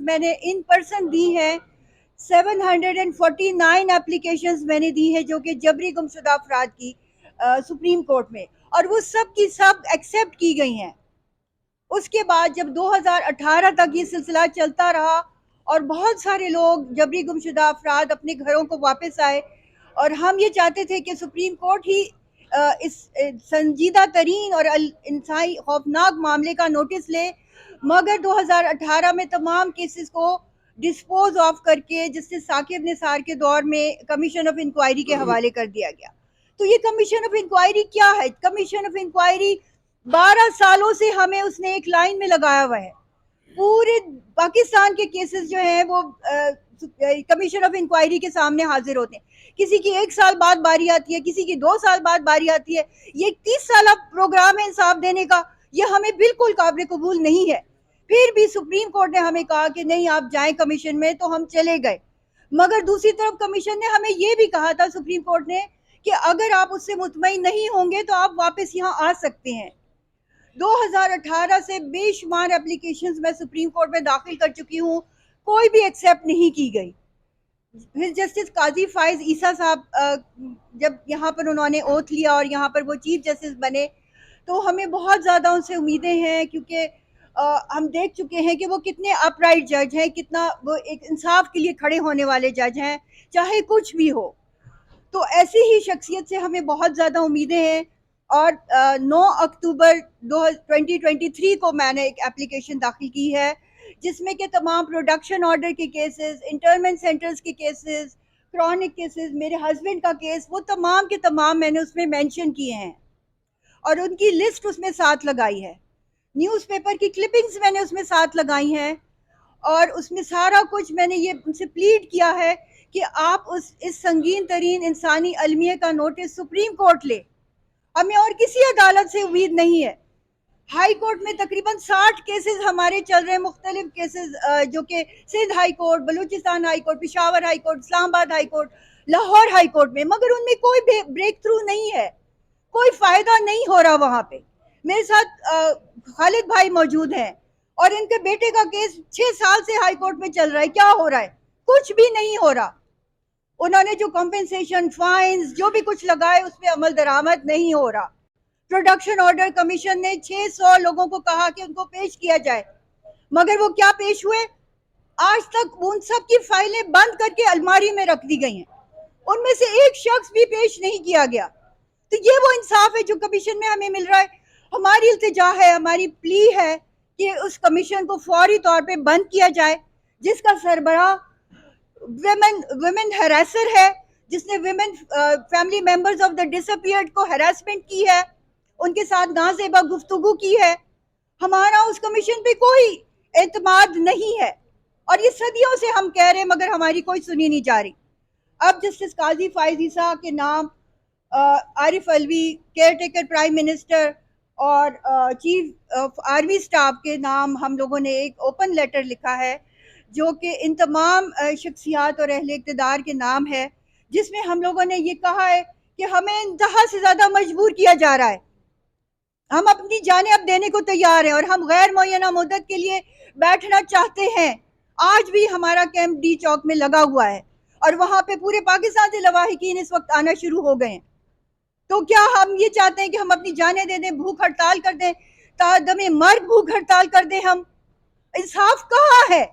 میں نے in person دی ہے 749 اپلیکیشنز میں نے دی ہے جو کہ جبری گمشدہ افراد کی سپریم کورٹ میں، اور وہ سب کی سب ایکسیپٹ کی گئی ہیں۔ اس کے بعد جب 2018 تک یہ سلسلہ چلتا رہا اور بہت سارے لوگ جبری گمشدہ افراد اپنے گھروں کو واپس آئے، اور ہم یہ چاہتے تھے کہ سپریم کورٹ ہی اس سنجیدہ ترین اور انتہائی خوفناک معاملے کا نوٹس لے، مگر 2018 میں تمام کیسز کو ڈسپوز آف کر کے جسٹس ثاقب نثار کے دور میں کمیشن آف انکوائری کے حوالے کر دیا گیا۔ تو یہ کمیشن آف انکوائری کیا ہے؟ کمیشن آف انکوائری 12 سالوں سے ہمیں اس نے ایک لائن میں لگایا ہوا ہے۔ پورے پاکستان کے کیسز جو ہیں وہ کمیشن آف انکوائری کے سامنے حاضر ہوتے ہیں۔ کسی کی 1 سال بعد باری آتی ہے، کسی کی 2 سال بعد باری آتی ہے۔ یہ 30 سالہ پروگرام ہے انصاف دینے کا، یہ ہمیں بالکل قابل قبول نہیں ہے۔ پھر بھی سپریم کورٹ نے ہمیں کہا کہ نہیں آپ جائیں کمیشن میں، تو ہم چلے گئے۔ مگر دوسری طرف کمیشن نے ہمیں یہ بھی کہا تھا، سپریم کورٹ نے، کہ اگر آپ اس سے مطمئن نہیں ہوں گے تو آپ واپس یہاں آ سکتے ہیں۔ 2018 سے بے شمار اپلیکیشنز میں سپریم کورٹ میں داخل کر چکی ہوں، کوئی بھی ایکسیپٹ نہیں کی گئی۔ پھر جسٹس قاضی فائز عیسیٰ صاحب جب یہاں پر انہوں نے اوتھ لیا اور یہاں پر وہ چیف جسٹس بنے، تو ہمیں بہت زیادہ ان سے امیدیں ہیں، کیونکہ ہم دیکھ چکے ہیں کہ وہ کتنے اپ رائٹ جج ہیں، کتنا وہ ایک انصاف کے لیے کھڑے ہونے والے جج ہیں، چاہے کچھ بھی ہو۔ تو ایسی ہی شخصیت سے ہمیں بہت زیادہ امیدیں ہیں، اور 9 اکتوبر 2023 کو میں نے ایک اپلیکیشن داخل کی ہے، جس میں کہ تمام پروڈکشن آرڈر کے کیسز، انٹرنمنٹ سینٹرز کے کیسز، کرونک کیسز، میرے ہسبینڈ کا کیس، وہ تمام کے تمام میں نے اس میں مینشن کیے ہیں، اور ان کی لسٹ اس میں ساتھ لگائی ہے۔ نیوز پیپر کی کلپنگز میں نے اس میں ساتھ لگائی ہیں، اور اس میں سارا کچھ میں نے یہ ان سے پلیڈ کیا ہے کہ آپ اس سنگین ترین انسانی المیہ کا نوٹس سپریم کورٹ لے۔ ہمیں اور کسی عدالت سے امید نہیں ہے۔ ہائی کورٹ میں تقریباً 60 کیسز ہمارے چل رہے ہیں، مختلف کیسز جو کہ Sindh high court, Balochistan high court, Peshawar high court, Islamabad high court, Lahore high court میں، مگر ان میں کوئی بریک تھرو نہیں ہے، کوئی فائدہ نہیں ہو رہا وہاں پہ۔ میرے ساتھ خالد بھائی موجود ہیں، اور ان کے بیٹے کا کیس 6 سال سے ہائی کورٹ میں چل رہا ہے۔ کیا ہو رہا ہے؟ کچھ بھی نہیں ہو رہا۔ انہوں نے جو کمپنسیشن، فائنز، جو بھی کچھ لگائے، اس پہ عمل درآمد نہیں ہو رہا۔ پروڈکشن آرڈر کمیشن نے 600 لوگوں کو کہا کہ ان کو پیش کیا جائے، مگر وہ کیا پیش ہوئے؟ آج تک ان سب کی فائلیں بند کر کے الماری میں رکھ دی گئی ہیں، ان میں سے ایک شخص بھی پیش نہیں کیا گیا۔ تو یہ وہ انصاف ہے جو کمیشن میں ہمیں مل رہا ہے؟ ہماری التجا ہے، ہماری پلی ہے کہ اس کمیشن کو فوری طور پہ بند کیا جائے، جس کا سربراہ ویمن ہیریسر ہے، جس نے women family members of the disappeared کو ہیراسمنٹ کی ہے، ان کے ساتھ نازیبا گفتگو کی ہے۔ ہمارا اس کمیشن پہ کوئی اعتماد نہیں ہے، اور یہ صدیوں سے ہم کہہ رہے ہیں، مگر ہماری کوئی سنی نہیں جا رہی۔ اب جسٹس قاضی فائز عیسیٰ کے نام Arif Alvi, caretaker prime minister, اور چیف آف آرمی سٹاف کے نام ہم لوگوں نے ایک اوپن لیٹر لکھا ہے، جو کہ ان تمام شخصیات اور اہل اقتدار کے نام ہے، جس میں ہم لوگوں نے یہ کہا ہے کہ ہمیں انتہا سے زیادہ مجبور کیا جا رہا ہے۔ ہم اپنی جانیں اب دینے کو تیار ہیں، اور ہم غیر معینہ مدت کے لیے بیٹھنا چاہتے ہیں۔ آج بھی ہمارا کیمپ ڈی چوک میں لگا ہوا ہے، اور وہاں پہ پورے پاکستان سے لواحقین اس وقت آنا شروع ہو گئے ہیں۔ تو کیا ہم یہ چاہتے ہیں کہ ہم اپنی جانیں دے دیں، بھوک ہڑتال کر دیں، تا دم مرگ بھوک ہڑتال کر دیں؟ ہم انصاف کہاں ہے؟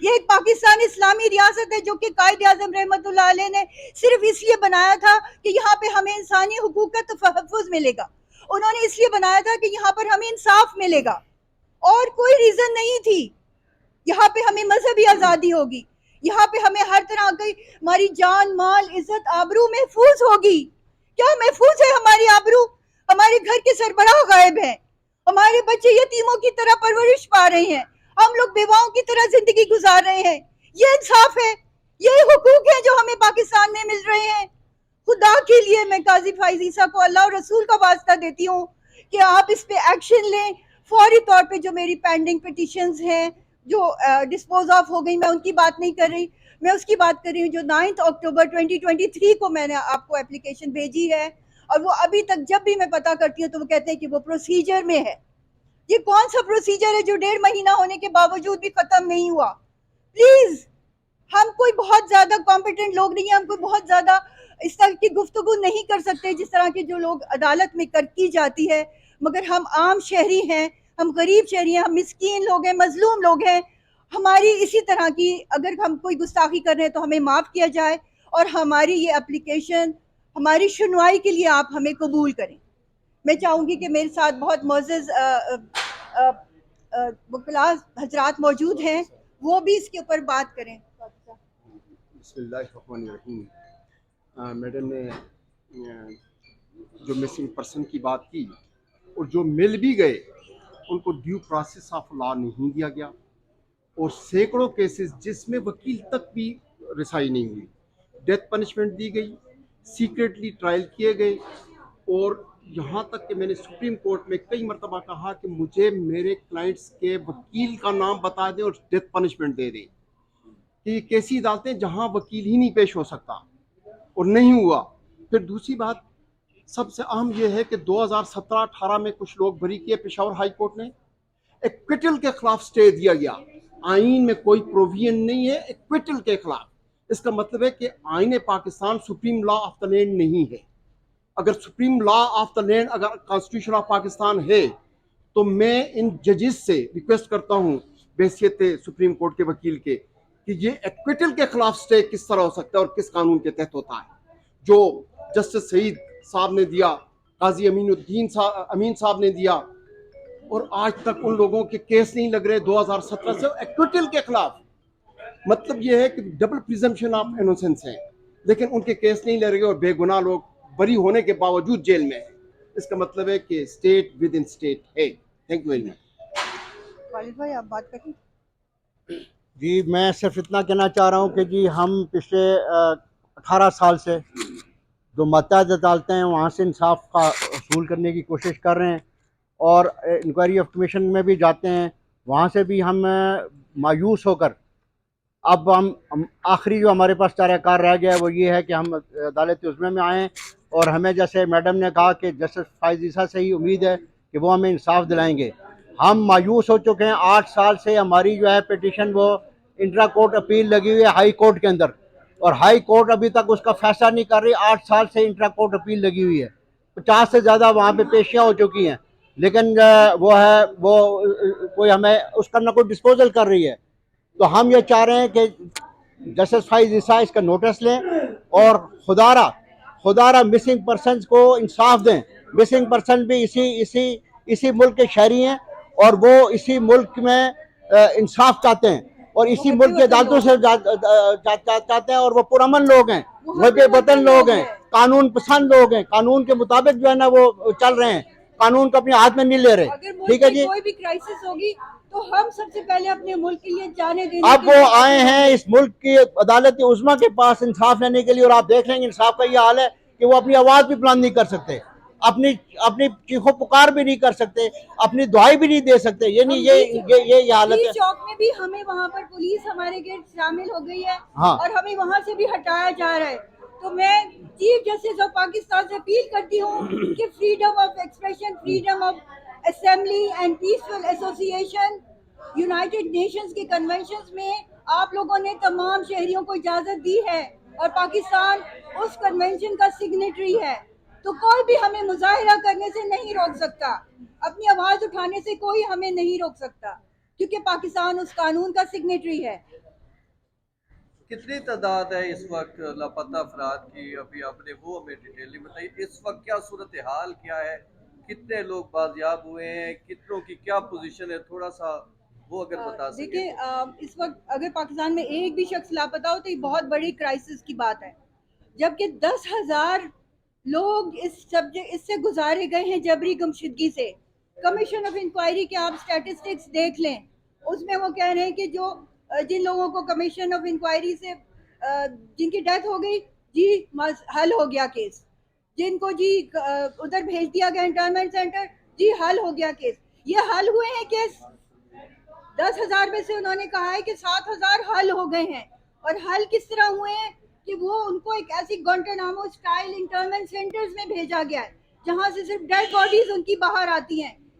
یہ ایک پاکستان اسلامی ریاست ہے جو کہ قائد اعظم رحمت اللہ علیہ نے صرف اس لیے بنایا تھا کہ یہاں پہ ہمیں انسانی حقوق کا تحفظ ملے گا۔ انہوں نے اس لیے بنایا تھا کہ یہاں پر ہمیں انصاف ملے گا، اور کوئی ریزن نہیں تھی۔ یہاں پہ ہمیں مذہبی آزادی ہوگی، یہاں پہ ہمیں ہر طرح کی ہماری جان، مال، عزت، آبرو محفوظ ہوگی۔ کیا محفوظ ہے ہماری آبرو؟ ہمارے گھر کے سربراہ غائب ہیں، ہمارے بچے یتیموں کی طرح پرورش پا رہے ہیں، ہم لوگ بیواؤں کی طرح زندگی گزار رہے ہیں۔ یہ انصاف ہے؟ یہ حقوق ہیں جو ہمیں پاکستان میں مل رہے ہیں؟ خدا کے لیے میں قاضی فائز عیسیٰ کو اللہ اور رسول کا واسطہ دیتی ہوں کہ آپ اس پہ ایکشن لیں فوری طور پہ۔ جو میری پینڈنگ پٹیشنز ہیں جو ڈسپوز آف ہو گئی، میں ان کی بات نہیں کر رہی، میں اس کی بات کر رہی ہوں جو 9 اکتوبر 2023 کو میں نے آپ کو اپلیکیشن بھیجی ہے، اور وہ ابھی تک جب بھی میں پتہ کرتی ہوں تو وہ کہتے ہیں کہ وہ پروسیجر میں ہے۔ یہ کون سا پروسیجر ہے جو 1.5 مہینہ ہونے کے باوجود بھی ختم نہیں ہوا؟ پلیز، ہم کوئی بہت زیادہ کمپیٹنٹ لوگ نہیں ہیں، ہم کوئی بہت زیادہ اس طرح کی گفتگو نہیں کر سکتے جس طرح کے جو لوگ عدالت میں کی جاتی ہے، مگر ہم عام شہری ہیں، ہم غریب شہری ہیں، ہم مسکین لوگ ہیں، مظلوم لوگ ہیں. ہماری اسی طرح کی اگر ہم کوئی گستاخی کر رہے ہیں تو ہمیں معاف کیا جائے، اور ہماری یہ اپلیکیشن ہماری سنوائی کے لیے آپ ہمیں قبول کریں. میں چاہوں گی کہ میرے ساتھ بہت معزز وکلاء حضرات موجود ہیں، وہ بھی اس کے اوپر بات کریں. بسم اللہ الرحمن الرحیم. میڈم نے جو مسنگ پرسن کی بات کی اور جو مل بھی گئے ان کو ڈیو پروسیس آف لا نہیں دیا گیا، اور سینکڑوں کیسز جس میں وکیل تک بھی رسائی نہیں ہوئی، ڈیتھ پنشمنٹ دی گئی، سیکریٹلی ٹرائل کیے گئے، اور یہاں تک کہ میں نے سپریم کورٹ میں کئی مرتبہ کہا کہ مجھے میرے کلائنٹس کے وکیل کا نام بتا دیں اور ڈیتھ پنشمنٹ دے دیں، کہ یہ کیسی عدالتیں جہاں وکیل ہی نہیں پیش ہو سکتا، اور نہیں ہوا. پھر دوسری بات سب سے اہم یہ ہے کہ 2017-18 میں کچھ لوگ بری کیے پشاور ہائی کورٹ نے، ایکویٹل کے خلاف سٹے دیا گیا. آئین میں کوئی پروویژن نہیں ہے ایکویٹل کے خلاف. اس کا مطلب ہے کہ آئین Pakistan supreme law of the land نہیں ہے. اگر supreme law of the land اگر کانسٹیٹیوشن آف پاکستان ہے تو میں ان ججز سے ریکویسٹ کرتا ہوں بحیثیت سپریم کورٹ کے وکیل کے کہ یہ ایکویٹل کے خلاف سٹے کس طرح ہو سکتا ہے اور کس قانون کے تحت ہوتا ہے. جو جسٹس سعید صاحب نے دیا، قاضی امین صاحب نے دیا، اور آج تک ان لوگوں کے کیس نہیں لگ رہے 2017 سے ایکویٹل کے خلاف. مطلب یہ ہے کہ ڈبل پریزمپشن آف انوسنس ہیں، لیکن ان کے کیس نہیں لگ رہے اور بے گناہ لوگ بری ہونے کے باوجود جیل میں ہیں. اس کا مطلب ہے کہ اسٹیٹ ود ان اسٹیٹ ہے. Thank you very much. Khalid بھائی آپ بات کریں. جی میں صرف اتنا کہنا چاہ رہا ہوں کہ جی ہم پچھلے 18 سال سے جو متحد عدالتیں ہیں وہاں سے انصاف کا حصول کرنے کی کوشش کر رہے ہیں، اور انکوائری آف کمیشن میں بھی جاتے ہیں، وہاں سے بھی ہم مایوس ہو کر اب ہم آخری جو ہمارے پاس چارہ کار رہ گیا ہے وہ یہ ہے کہ ہم عدالت عظمیٰ میں آئیں، اور ہمیں جیسے میڈم نے کہا کہ جسٹس فائز عیسیٰ سے ہی امید ہے کہ وہ ہمیں انصاف دلائیں گے. ہم مایوس ہو چکے ہیں. 8 سال سے ہماری جو ہے پیٹیشن وہ انٹرا کورٹ اپیل لگی ہوئی ہے ہائی کورٹ کے اندر، اور ہائی کورٹ ابھی تک اس کا فیصلہ نہیں کر رہی. 8 سال سے انٹرا کورٹ اپیل لگی ہوئی ہے، 50 سے زیادہ وہاں پہ پیشیاں ہو چکی ہیں، لیکن وہ کوئی ہمیں اس کا نہ کوئی ڈسپوزل کر رہی ہے. تو ہم یہ چاہ رہے ہیں کہ جسٹس فائز عیسیٰ اس کا نوٹس لیں اور خدارہ مسنگ پرسنز کو انصاف دیں. مسنگ پرسن بھی اسی ملک کے شہری ہیں، اور وہ اسی ملک میں انصاف چاہتے ہیں، اور اسی ملک کی عدالتوں سے چاہتے ہیں، اور وہ پرامن لوگ ہیں، محب وطن لوگ ہیں، قانون پسند لوگ ہیں، قانون کے مطابق جو ہے نا وہ چل رہے ہیں، قانون کو اپنے ہاتھ میں نہیں لے رہے. ٹھیک ہے جی. کوئی بھی کرائسس ہوگی تو ہم سب سے پہلے اپنے ملک کے لیے جانے دینے اب وہ آئے ہیں اس ملک کی عدالت عظمیٰ کے پاس انصاف لینے کے لیے، اور آپ دیکھ لیں گے انصاف کا یہ حال ہے کہ وہ اپنی آواز بھی بلند نہیں کر سکتے، اپنی چیخو پکار بھی نہیں کر سکتے، اپنی دعائی بھی نہیں دے سکتے. یہ نہیں یہ حالت ہے. چوک میں بھی ہمیں وہاں پر پولیس ہمارے گیٹ شامل ہو گئی ہے، ہاں. اور ہمیں وہاں سے بھی ہٹایا جا رہا ہے. تو میں چیف جسٹس آف پاکستان سے اپیل کرتی ہوں کہ freedom of expression, freedom of assembly and peaceful association, United nations کے کنونشنز میں آپ لوگوں نے تمام شہریوں کو اجازت دی ہے، اور پاکستان اس کنونشن کا سگنیٹری ہے. تو کوئی بھی ہمیں مظاہرہ کرنے سے نہیں روک سکتا، اپنی آواز اٹھانے سے کوئی ہمیں نہیں روک سکتا، کیونکہ پاکستان اس قانون کا سگنیٹری ہے. کتنی تعداد ہے اس وقت لاپتہ افراد کی؟ ابھی آپ نے وہ ہمیں ڈیٹیل بتائی. اس وقت کیا صورتحال کیا ہے؟ کتنے لوگ بازیاب ہوئے ہیں؟ کتنوں کی کیا پوزیشن ہے؟ تھوڑا سا وہ اگر بتا سکیں. دیکھیں، اس وقت اگر پاکستان میں ایک بھی شخص لاپتہ ہو تو یہ بہت بڑی کرائسس کی بات ہے، جبکہ 10,000 لوگ اس سے گزارے گئے ہیں جبری گمشدگی سے. کمیشن آف انکوائری کے آپ سٹیٹسٹکس دیکھ لیں، اس میں وہ کہہ رہے ہیں کہ جن لوگوں کو کمیشن آف انکوائری سے جن کی ڈیتھ ہو گئی، جی حل ہو گیا کیس. جن کو جی ادھر بھیج دیا گیا انٹرنمنٹ سینٹر، جی حل ہو گیا کیس. یہ حل ہوئے ہیں کیس 10,000 میں سے انہوں نے کہا ہے کہ 7,000 حل ہو گئے ہیں. اور حل کس طرح ہوئے ہیں کہ وہ ان کو ایک ایسی گوانٹانامو اسٹائل انٹرنمنٹ سینٹرز میں بھیجا گیا ہے جہاں سے صرف ڈیڈ باڈیز ان کی باہر آتی ہیں.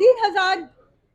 3000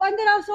1500